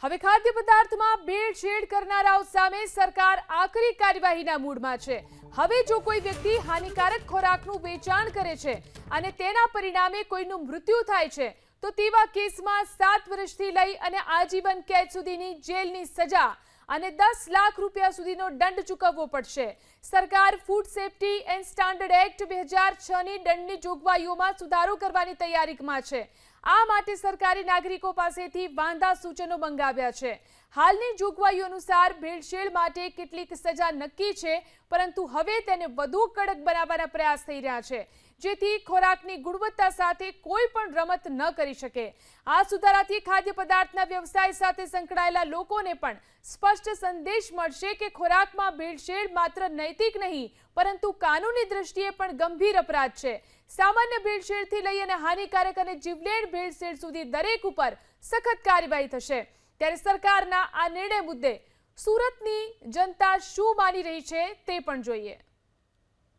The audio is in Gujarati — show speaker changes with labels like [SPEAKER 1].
[SPEAKER 1] હવે ખાદ્ય પદાર્થમાં ભેળસેળ કરનારાઓ સામે સરકાર આકરી કાર્યવાહીના મૂડમાં છે। હવે જો કોઈ વ્યક્તિ હાનિકારક ખોરાકનું વેચાણ કરે છે અને તેના પરિણામે કોઈનું મૃત્યુ થાય છે તો તેવા કેસમાં 7 વર્ષથી લઈ અને આજીવન કેદ સુધીની જેલની સજા અને 10 લાખ રૂપિયા સુધીનો દંડ ચૂકવવો પડશે। સરકાર food safety and standard act 2006 ની દંડની જોગવાઈઓમાં સુધારો કરવાની તૈયારીમાં છે। આ માટે સરકારે નાગરિકો પાસેથી વાંધા સૂચનો મંગાવ્યા છે। હાલની જોગવાઈઓ અનુસાર ભેળસેળ માટે કેટલીક સજા નક્કી છે, પરંતુ હવે તેને વધુ કડક બનાવવાના પ્રયાસ થઈ રહ્યા છે, જેથી ખોરાકની ગુણવત્તા સાથે કોઈ પણ રમત ન કરી શકે। આ સુધારાથી ખાદ્ય પદાર્થના વ્યવસાય સાથે સંકળાયેલા લોકોને પણ સ્પષ્ટ સંદેશ મળશે કે ખોરાકમાં ભેળસેળ માત્ર નૈતિક નહીં, પરંતુ કાનૂની દ્રષ્ટિએ પણ ગંભીર અપરાધ છે। સામાન્ય ભેળસેળથી લઈ અને હાનિકારક અને જીવલેણ ભેળસેળ સુધી દરેક ઉપર સખત કાર્યવાહી થશે। ત્યારે સરકારના આ નિર્ણય મુદ્દે સુરતની જનતા શું માની રહી છે તે પણ જોઈએ।